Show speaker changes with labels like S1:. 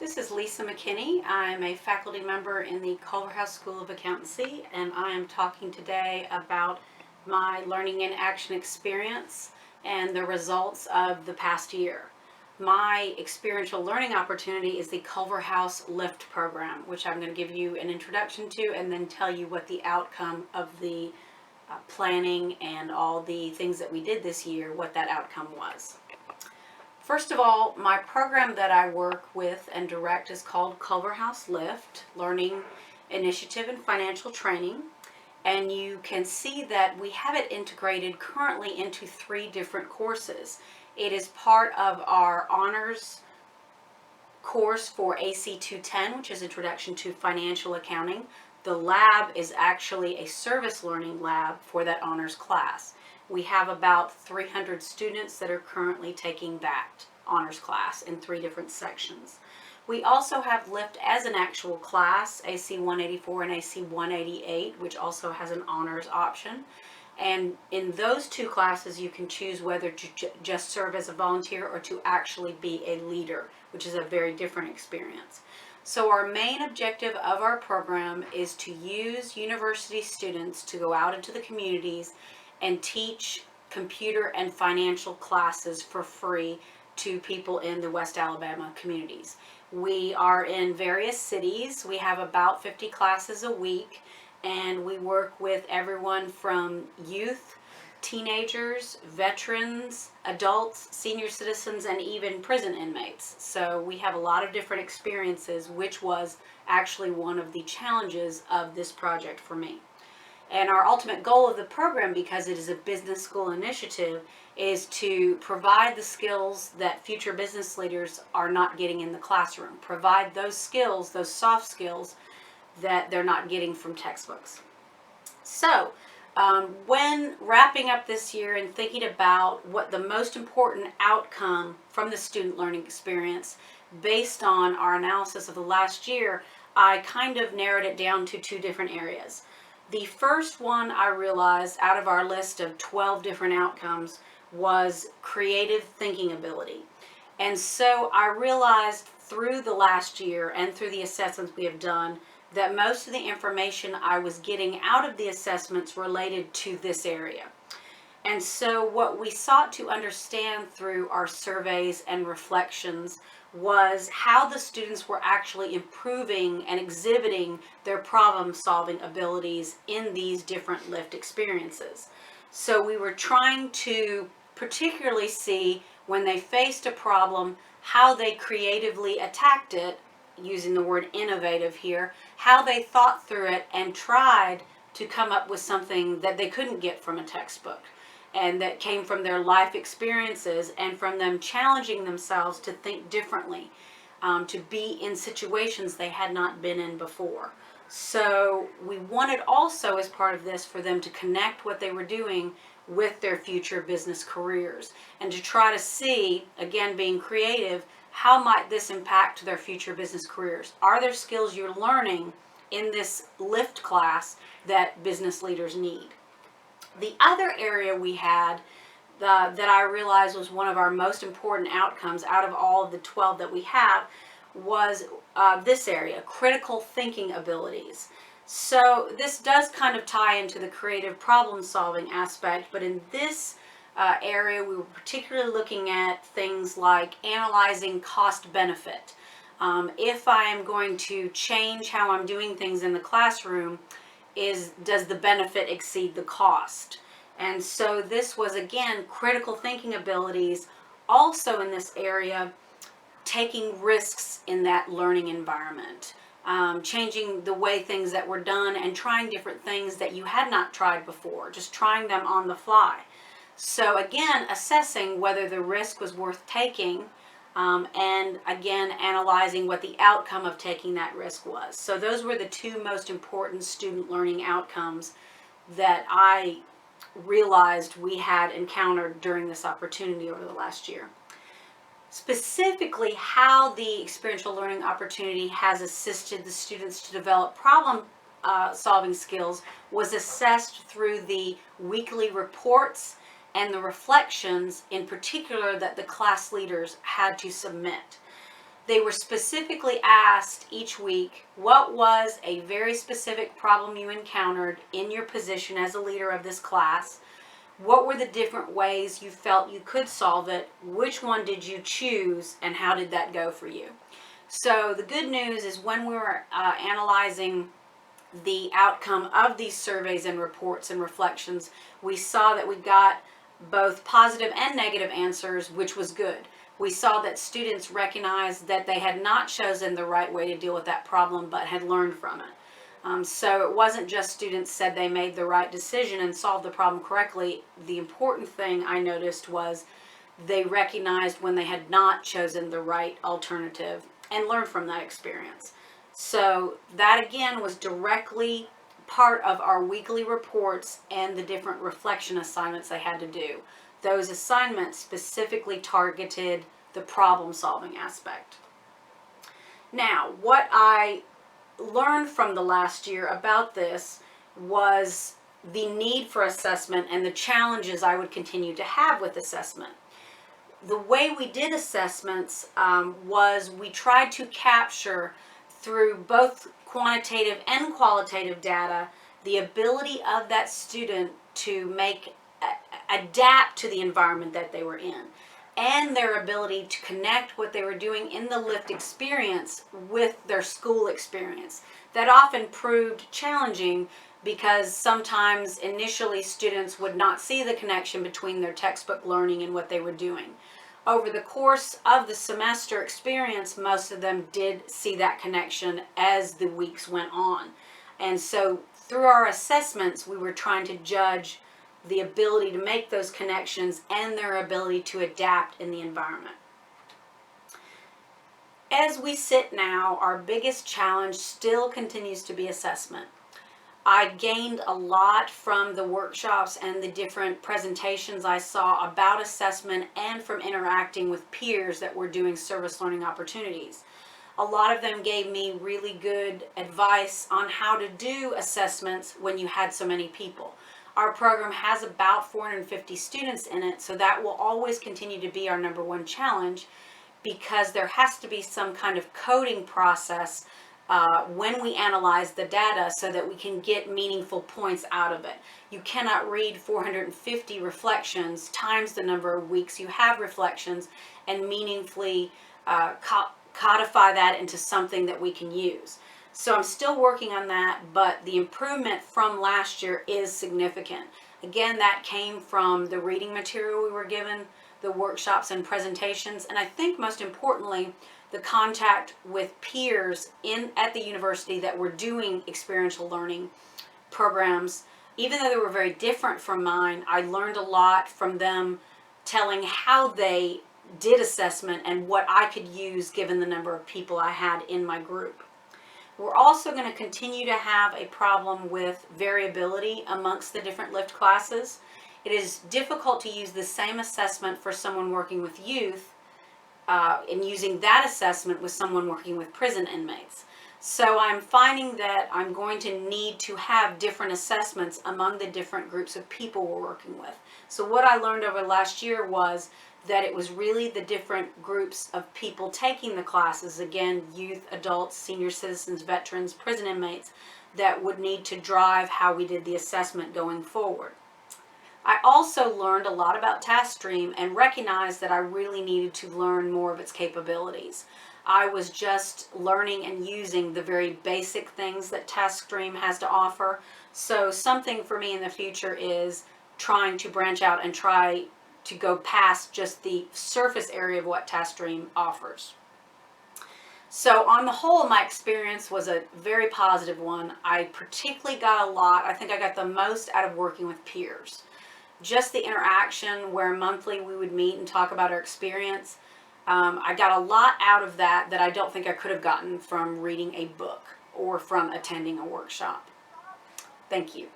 S1: This is Lisa McKinney. I'm a faculty member in the Culverhouse School of Accountancy, and I am talking today about my learning in action experience and the results of the past year. My experiential learning opportunity is the Culverhouse Lift program, which I'm going to give you an introduction to and then tell you what the outcome of the planning and all the things that we did this year, what that outcome was. First of all, my program that I work with and direct is called Culverhouse Lift, Learning Initiative and Financial Training. And you can see that we have it integrated currently into 3 different courses. It is part of our honors course for AC 210, which is Introduction to Financial Accounting. The lab is actually a service learning lab for that honors class. We have about 300 students that are currently taking that honors class in 3 different sections. We also have Lift as an actual class, AC 184 and AC 188, which also has an honors option. And in those 2 classes, you can choose whether to just serve as a volunteer or to actually be a leader, which is a very different experience. So our main objective of our program is to use university students to go out into the communities and teach computer and financial classes for free to people in the West Alabama communities. We are in various cities. We have about 50 classes a week, and we work with everyone from youth, teenagers, veterans, adults, senior citizens, and even prison inmates. So we have a lot of different experiences, which was actually one of the challenges of this project for me. And our ultimate goal of the program, because it is a business school initiative, is to provide the skills that future business leaders are not getting in the classroom. Provide those skills, those soft skills that they're not getting from textbooks. So, when wrapping up this year and thinking about what the most important outcome from the student learning experience, based on our analysis of the last year, I kind of narrowed it down to 2 different areas. The first one I realized out of our list of 12 different outcomes was creative thinking ability. And so I realized through the last year and through the assessments we have done that most of the information I was getting out of the assessments related to this area. And so what we sought to understand through our surveys and reflections was how the students were actually improving and exhibiting their problem-solving abilities in these different lift experiences. So we were trying to particularly see when they faced a problem, how they creatively attacked it, using the word innovative here, how they thought through it and tried to come up with something that they couldn't get from a textbook, and that came from their life experiences and from them challenging themselves to think differently, to be in situations they had not been in before. So we wanted also, as part of this, for them to connect what they were doing with their future business careers and to try to see, again, being creative, how might this impact their future business careers? Are there skills you're learning in this lift class that business leaders need? The other area we had that I realized was one of our most important outcomes out of all of the 12 that we have was this area, critical thinking abilities. So this does kind of tie into the creative problem solving aspect, but in this area we were particularly looking at things like analyzing cost benefit. If I am going to change how I'm doing things in the classroom, does the benefit exceed the cost? And so this was, again, critical thinking abilities. Also in this area, taking risks in that learning environment, changing the way things that were done and trying different things that you had not tried before, just trying them on the fly. So again, assessing whether the risk was worth taking, and again, analyzing what the outcome of taking that risk was. So those were the 2 most important student learning outcomes that I realized we had encountered during this opportunity over the last year. Specifically, how the experiential learning opportunity has assisted the students to develop problem solving skills was assessed through the weekly reports and the reflections in particular that the class leaders had to submit. They were specifically asked each week, what was a very specific problem you encountered in your position as a leader of this class? What were the different ways you felt you could solve it? Which one did you choose, and how did that go for you? So the good news is when we were analyzing the outcome of these surveys and reports and reflections, we saw that we got both positive and negative answers, which was good. We saw that students recognized that they had not chosen the right way to deal with that problem, but had learned from it. So it wasn't just students said they made the right decision and solved the problem correctly. The important thing I noticed was they recognized when they had not chosen the right alternative and learned from that experience. So that again was directly part of our weekly reports and the different reflection assignments they had to do. Those assignments specifically targeted the problem solving aspect. Now, what I learned from the last year about this was the need for assessment and the challenges I would continue to have with assessment. The way we did assessments was we tried to capture through both quantitative and qualitative data the ability of that student to adapt to the environment that they were in, and their ability to connect what they were doing in the lived experience with their school experience. That often proved challenging because sometimes initially students would not see the connection between their textbook learning and what they were doing. Over the course of the semester experience, most of them did see that connection as the weeks went on. And so through our assessments, we were trying to judge the ability to make those connections and their ability to adapt in the environment. As we sit now, our biggest challenge still continues to be assessment. I gained a lot from the workshops and the different presentations I saw about assessment and from interacting with peers that were doing service learning opportunities. A lot of them gave me really good advice on how to do assessments when you had so many people. Our program has about 450 students in it, so that will always continue to be our number one challenge, because there has to be some kind of coding process when we analyze the data so that we can get meaningful points out of it. You cannot read 450 reflections times the number of weeks you have reflections and meaningfully codify that into something that we can use. So I'm still working on that, but the improvement from last year is significant. Again, that came from the reading material we were given, the workshops and presentations, and I think most importantly, the contact with peers at the university that were doing experiential learning programs. Even though they were very different from mine, I learned a lot from them telling how they did assessment and what I could use given the number of people I had in my group. We're also going to continue to have a problem with variability amongst the different LIFT classes. It is difficult to use the same assessment for someone working with youth and using that assessment with someone working with prison inmates. So I'm finding that I'm going to need to have different assessments among the different groups of people we're working with. So what I learned over last year was that it was really the different groups of people taking the classes, again, youth, adults, senior citizens, veterans, prison inmates, that would need to drive how we did the assessment going forward. I also learned a lot about TaskStream and recognized that I really needed to learn more of its capabilities. I was just learning and using the very basic things that TaskStream has to offer. So something for me in the future is trying to branch out and try to go past just the surface area of what TaskStream offers. So on the whole, my experience was a very positive one. I particularly got a lot, I think I got the most out of working with peers. Just the interaction where monthly we would meet and talk about our experience. I got a lot out of that I don't think I could have gotten from reading a book or from attending a workshop. Thank you.